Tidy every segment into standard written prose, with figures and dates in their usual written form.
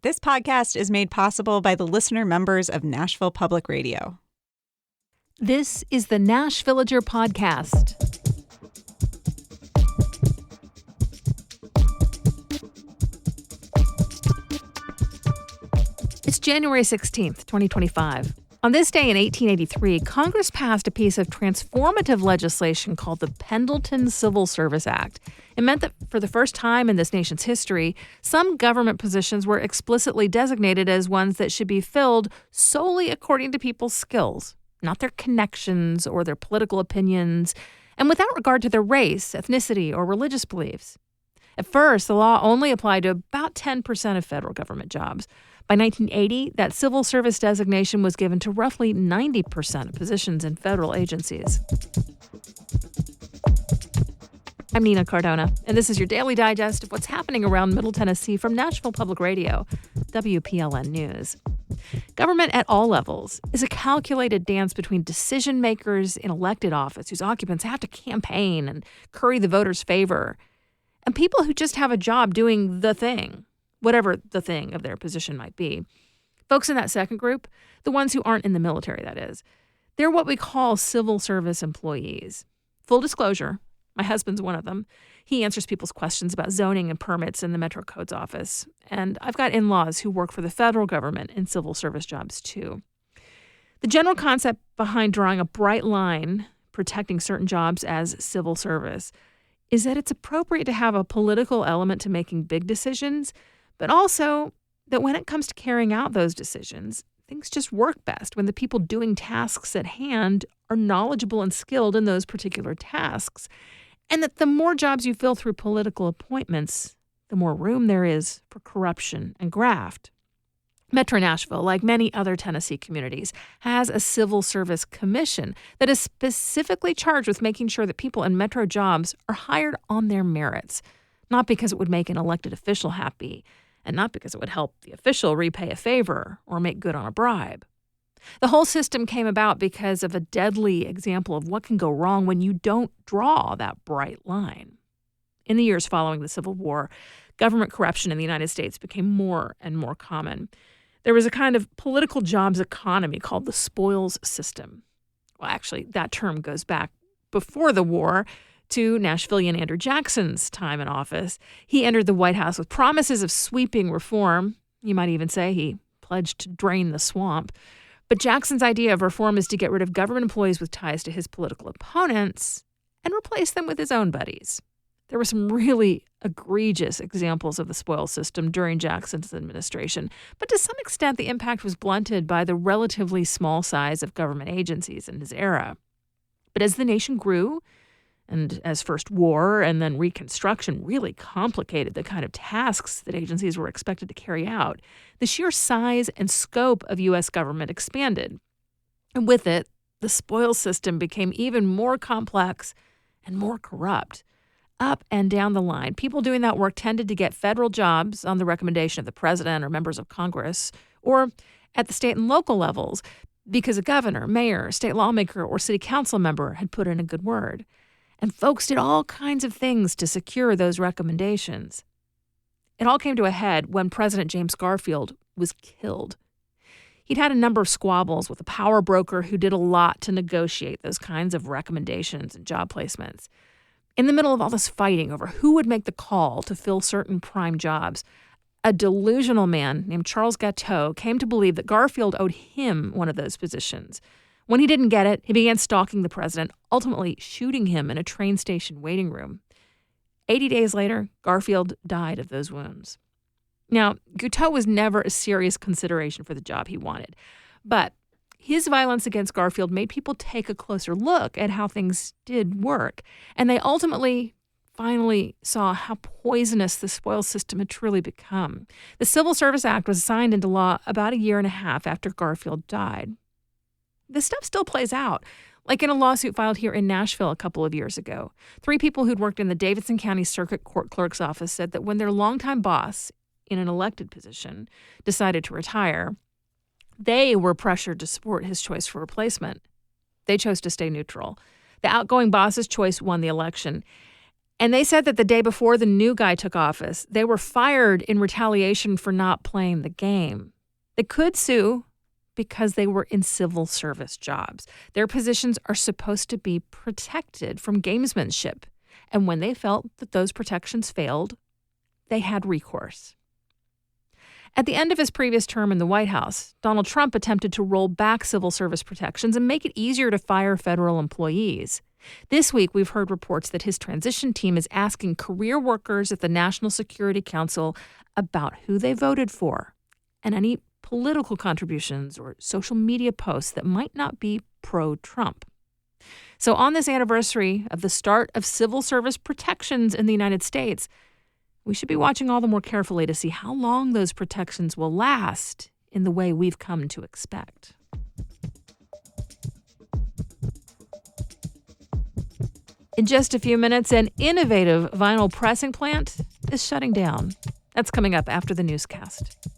This podcast is made possible by the listener members of Nashville Public Radio. This is the Nash Villager Podcast. It's January 16th, 2025. On this day in 1883, Congress passed a piece of transformative legislation called the Pendleton Civil Service Act. It meant that for the first time in this nation's history, some government positions were explicitly designated as ones that should be filled solely according to people's skills, not their connections or their political opinions, and without regard to their race, ethnicity, or religious beliefs. At first, the law only applied to about 10% of federal government jobs. By 1980, that civil service designation was given to roughly 90% of positions in federal agencies. I'm Nina Cardona, and this is your daily digest of what's happening around Middle Tennessee from Nashville Public Radio, WPLN News. Government at all levels is a calculated dance between decision makers in elected office whose occupants have to campaign and curry the voters' favor, and people who just have a job doing the thing, whatever the thing of their position might be. Folks in that second group, the ones who aren't in the military, that is, they're what we call civil service employees. Full disclosure, my husband's one of them. He answers people's questions about zoning and permits in the Metro Codes office. And I've got in-laws who work for the federal government in civil service jobs, too. The general concept behind drawing a bright line protecting certain jobs as civil service is that it's appropriate to have a political element to making big decisions, but also that when it comes to carrying out those decisions, things just work best when the people doing tasks at hand are knowledgeable and skilled in those particular tasks, and that the more jobs you fill through political appointments, the more room there is for corruption and graft. Metro Nashville, like many other Tennessee communities, has a civil service commission that is specifically charged with making sure that people in Metro jobs are hired on their merits, not because it would make an elected official happy, and not because it would help the official repay a favor or make good on a bribe. The whole system came about because of a deadly example of what can go wrong when you don't draw that bright line. In the years following the Civil War, government corruption in the United States became more and more common. There was a kind of political jobs economy called the spoils system. Well, actually, that term goes back before the war to Nashvilleian Andrew Jackson's time in office. He entered the White House with promises of sweeping reform. You might even say he pledged to drain the swamp. But Jackson's idea of reform is to get rid of government employees with ties to his political opponents and replace them with his own buddies. There were some really egregious examples of the spoils system during Jackson's administration, but to some extent the impact was blunted by the relatively small size of government agencies in his era. But as the nation grew, and as first war and then Reconstruction really complicated the kind of tasks that agencies were expected to carry out, the sheer size and scope of U.S. government expanded. And with it, the spoils system became even more complex and more corrupt. Up and down the line, people doing that work tended to get federal jobs on the recommendation of the president or members of Congress, or at the state and local levels because a governor, mayor, state lawmaker, or city council member had put in a good word. And folks did all kinds of things to secure those recommendations. It all came to a head when President James Garfield was killed. He'd had a number of squabbles with a power broker who did a lot to negotiate those kinds of recommendations and job placements. In the middle of all this fighting over who would make the call to fill certain prime jobs, a delusional man named Charles Gatteau came to believe that Garfield owed him one of those positions. When he didn't get it, he began stalking the president, ultimately shooting him in a train station waiting room. 80 days later, Garfield died of those wounds. Now, Gatteau was never a serious consideration for the job he wanted, but his violence against Garfield made people take a closer look at how things did work, and they ultimately finally saw how poisonous the spoils system had truly become. The Civil Service Act was signed into law about a year and a half after Garfield died. This stuff still plays out, like in a lawsuit filed here in Nashville a couple of years ago. 3 people who'd worked in the Davidson County Circuit Court Clerk's office said that when their longtime boss in an elected position decided to retire, they were pressured to support his choice for replacement. They chose to stay neutral. The outgoing boss's choice won the election. And they said that the day before the new guy took office, they were fired in retaliation for not playing the game. They could sue because they were in civil service jobs. Their positions are supposed to be protected from gamesmanship. And when they felt that those protections failed, they had recourse. At the end of his previous term in the White House, Donald Trump attempted to roll back civil service protections and make it easier to fire federal employees. This week, we've heard reports that his transition team is asking career workers at the National Security Council about who they voted for and any political contributions or social media posts that might not be pro-Trump. So on this anniversary of the start of civil service protections in the United States, we should be watching all the more carefully to see how long those protections will last in the way we've come to expect. In just a few minutes, an innovative vinyl pressing plant is shutting down. That's coming up after the newscast.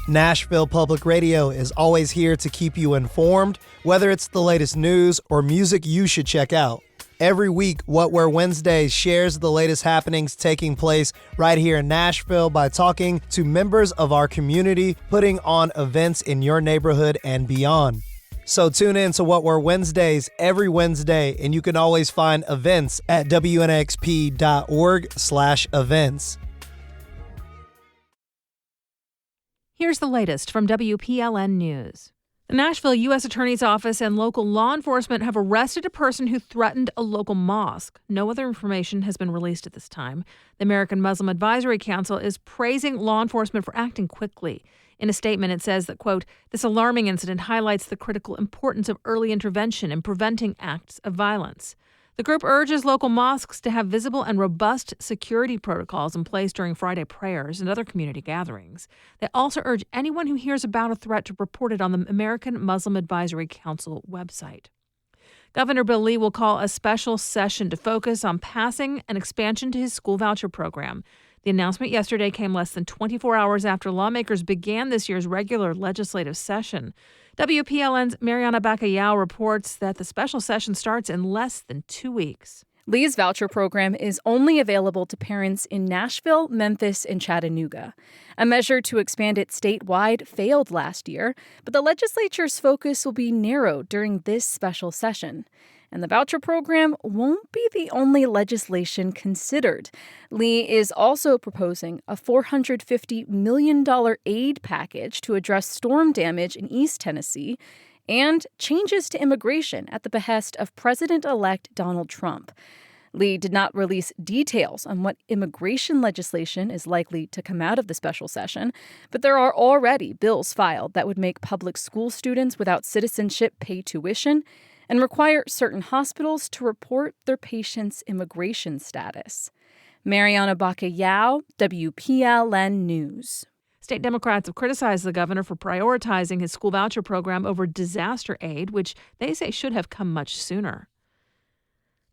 Nashville Public Radio is always here to keep you informed, whether it's the latest news or music you should check out. Every week, What Where Wednesdays shares the latest happenings taking place right here in Nashville by talking to members of our community, putting on events in your neighborhood and beyond. So tune in to What Were Wednesdays every Wednesday, and you can always find events at WNXP.org/events. Here's the latest from WPLN News. The Nashville U.S. Attorney's Office and local law enforcement have arrested a person who threatened a local mosque. No other information has been released at this time. The American Muslim Advisory Council is praising law enforcement for acting quickly. In a statement, it says that, quote, this alarming incident highlights the critical importance of early intervention in preventing acts of violence. The group urges local mosques to have visible and robust security protocols in place during Friday prayers and other community gatherings. They also urge anyone who hears about a threat to report it on the American Muslim Advisory Council website. Governor Bill Lee will call a special session to focus on passing an expansion to his school voucher program. The announcement yesterday came less than 24 hours after lawmakers began this year's regular legislative session. WPLN's Miriam reports that the special session starts in less than 2 weeks. Lee's voucher program is only available to parents in Nashville, Memphis, and Chattanooga. A measure to expand it statewide failed last year, but the legislature's focus will be narrowed during this special session. And the voucher program won't be the only legislation considered. Lee is also proposing a $450 million aid package to address storm damage in East Tennessee and changes to immigration at the behest of President-elect Donald Trump. Lee did not release details on what immigration legislation is likely to come out of the special session, but there are already bills filed that would make public school students without citizenship pay tuition and require certain hospitals to report their patients' immigration status. Mariana Bacallao, WPLN News. State Democrats have criticized the governor for prioritizing his school voucher program over disaster aid, which they say should have come much sooner.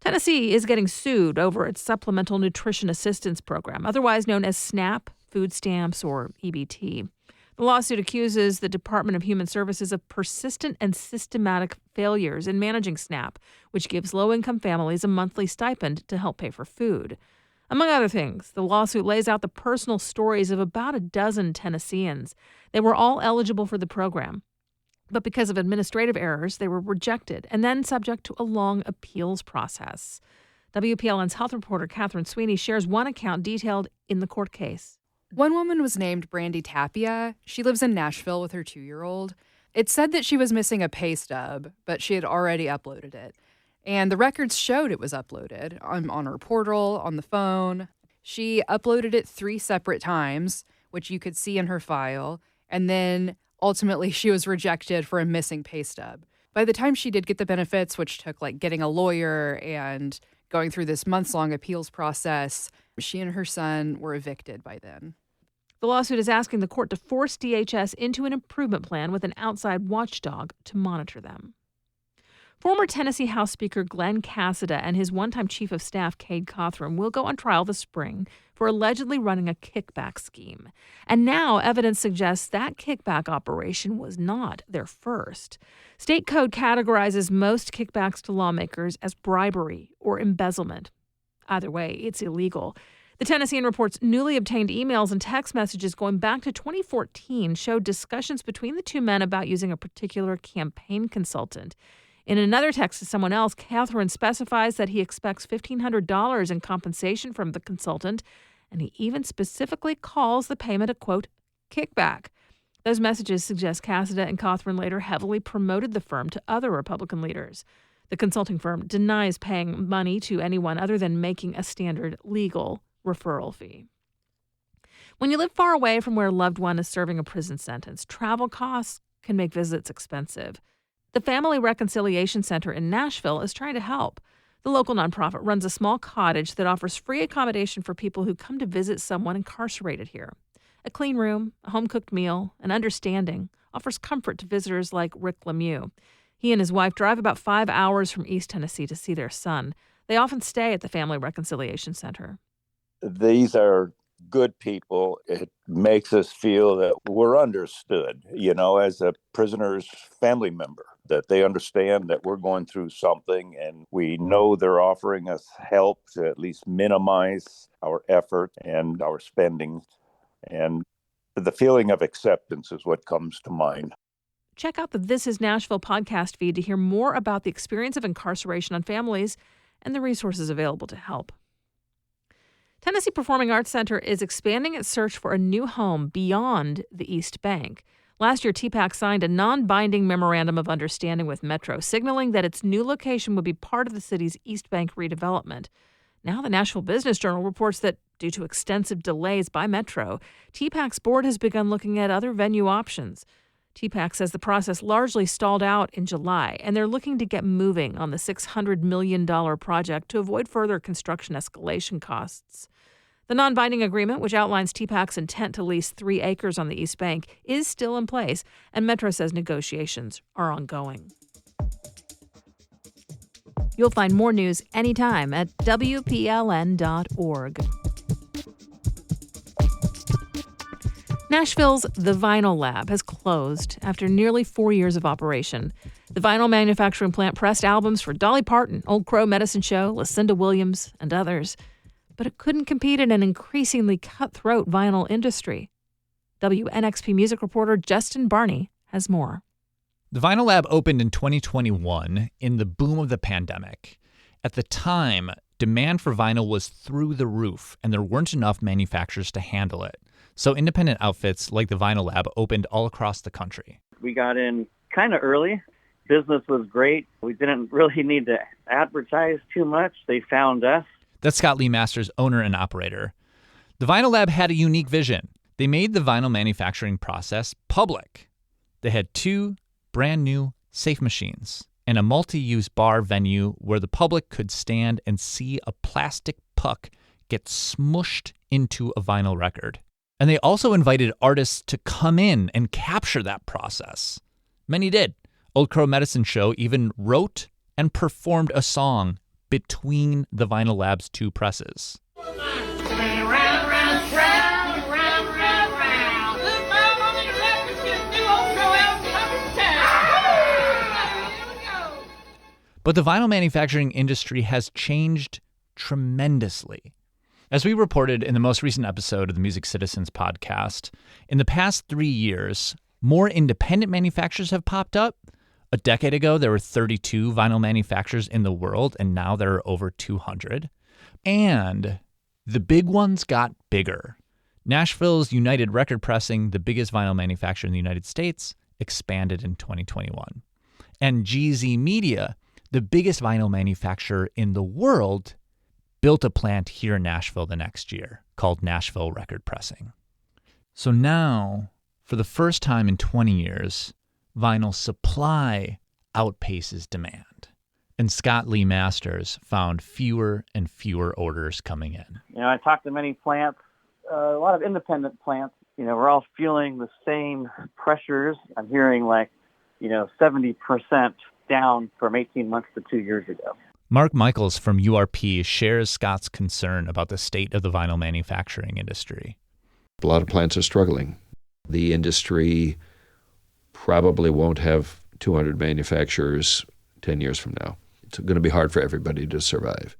Tennessee is getting sued over its Supplemental Nutrition Assistance Program, otherwise known as SNAP, food stamps, or EBT. The lawsuit accuses the Department of Human Services of persistent and systematic failures in managing SNAP, which gives low-income families a monthly stipend to help pay for food. Among other things, the lawsuit lays out the personal stories of about a dozen Tennesseans. They were all eligible for the program, but because of administrative errors, they were rejected and then subject to a long appeals process. WPLN's health reporter Catherine Sweeney shares one account detailed in the court case. One woman was named Brandy Tapia. She lives in Nashville with her 2-year-old. It said that she was missing a pay stub, but she had already uploaded it. And the records showed it was uploaded on her portal, on the phone. She uploaded it 3 separate times, which you could see in her file. And then ultimately she was rejected for a missing pay stub. By the time she did get the benefits, which took like getting a lawyer and going through this months-long appeals process, she and her son were evicted by then. The lawsuit is asking the court to force DHS into an improvement plan with an outside watchdog to monitor them. Former Tennessee House Speaker Glenn Cassida and his one-time chief of staff, Cade Cothran, will go on trial this spring for allegedly running a kickback scheme. And now evidence suggests that kickback operation was not their first. State code categorizes most kickbacks to lawmakers as bribery or embezzlement. Either way, it's illegal. The Tennessean reports newly obtained emails and text messages going back to 2014 showed discussions between the two men about using a particular campaign consultant. In another text to someone else, Catherine specifies that he expects $1,500 in compensation from the consultant, and he even specifically calls the payment a, quote, kickback. Those messages suggest Cassida and Cothran later heavily promoted the firm to other Republican leaders. The consulting firm denies paying money to anyone other than making a standard legal referral fee. When you live far away from where a loved one is serving a prison sentence, travel costs can make visits expensive. The Family Reconciliation Center in Nashville is trying to help. The local nonprofit runs a small cottage that offers free accommodation for people who come to visit someone incarcerated here. A clean room, a home-cooked meal, and understanding offers comfort to visitors like Rick Lemieux. He and his wife drive about 5 hours from East Tennessee to see their son. They often stay at the Family Reconciliation Center. These are good people. It makes us feel that we're understood, as a prisoner's family member, that they understand that we're going through something, and we know they're offering us help to at least minimize our effort and our spending. And the feeling of acceptance is what comes to mind. Check out the This Is Nashville podcast feed to hear more about the experience of incarceration on families and the resources available to help. Tennessee Performing Arts Center is expanding its search for a new home beyond the East Bank. Last year, TPAC signed a non-binding memorandum of understanding with Metro, signaling that its new location would be part of the city's East Bank redevelopment. Now the Nashville Business Journal reports that due to extensive delays by Metro, TPAC's board has begun looking at other venue options. TPAC says the process largely stalled out in July, and they're looking to get moving on the $600 million project to avoid further construction escalation costs. The non-binding agreement, which outlines TPAC's intent to lease 3 acres on the East Bank, is still in place, and Metro says negotiations are ongoing. You'll find more news anytime at WPLN.org. Nashville's The Vinyl Lab has closed after nearly 4 years of operation. The vinyl manufacturing plant pressed albums for Dolly Parton, Old Crow Medicine Show, Lucinda Williams, and others. But it couldn't compete in an increasingly cutthroat vinyl industry. WNXP music reporter Justin Barney has more. The Vinyl Lab opened in 2021 in the boom of the pandemic. At the time, demand for vinyl was through the roof, and there weren't enough manufacturers to handle it. So independent outfits like the Vinyl Lab opened all across the country. We got in kind of early. Business was great. We didn't really need to advertise too much. They found us. That's Scott Lee Masters, owner and operator. The Vinyl Lab had a unique vision. They made the vinyl manufacturing process public. They had 2 brand new safe machines and a multi-use bar venue where the public could stand and see a plastic puck get smushed into a vinyl record. And they also invited artists to come in and capture that process. Many did. Old Crow Medicine Show even wrote and performed a song between the Vinyl Lab's 2 presses. But the vinyl manufacturing industry has changed tremendously. As we reported in the most recent episode of the Music Citizens podcast, in the past 3 years, more independent manufacturers have popped up. A decade ago, there were 32 vinyl manufacturers in the world, and now there are over 200. And the big ones got bigger. Nashville's United Record Pressing, the biggest vinyl manufacturer in the United States, expanded in 2021. And GZ Media, the biggest vinyl manufacturer in the world, built a plant here in Nashville the next year called Nashville Record Pressing. So now, for the first time in 20 years, vinyl supply outpaces demand. And Scott Lee Masters found fewer and fewer orders coming in. I talked to many plants, a lot of independent plants. We're all feeling the same pressures. I'm hearing 70% down from 18 months to 2 years ago. Mark Michaels from URP shares Scott's concern about the state of the vinyl manufacturing industry. A lot of plants are struggling. The industry probably won't have 200 manufacturers 10 years from now. It's going to be hard for everybody to survive.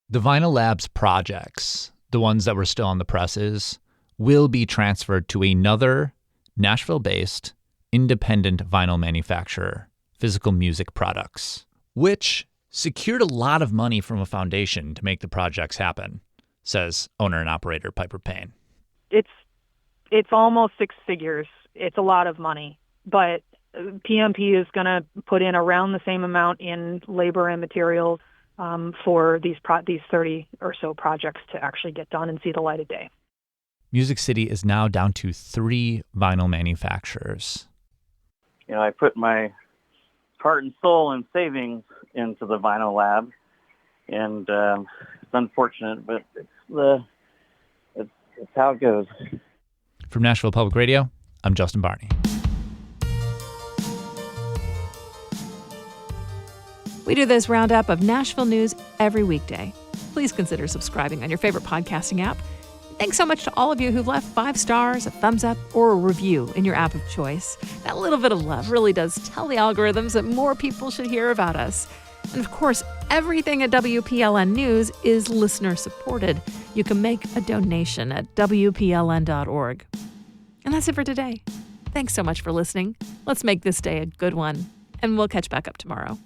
The Vinyl Labs projects, the ones that were still on the presses, will be transferred to another Nashville-based independent vinyl manufacturer, Physical Music Products, which secured a lot of money from a foundation to make the projects happen, says owner and operator Piper Payne. It's almost six figures. It's a lot of money, but PMP is going to put in around the same amount in labor and materials for these 30 or so projects to actually get done and see the light of day. Music City is now down to 3 vinyl manufacturers. You know, I put my heart and soul and savings into the Vinyl Lab, and it's unfortunate, but it's how it goes. From Nashville Public Radio, I'm Justin Barney. We do this roundup of Nashville news every weekday. Please consider subscribing on your favorite podcasting app. Thanks so much to all of you who've left 5 stars, a thumbs up, or a review in your app of choice. That little bit of love really does tell the algorithms that more people should hear about us. And of course, everything at WPLN News is listener supported. You can make a donation at WPLN.org. And that's it for today. Thanks so much for listening. Let's make this day a good one, and we'll catch back up tomorrow.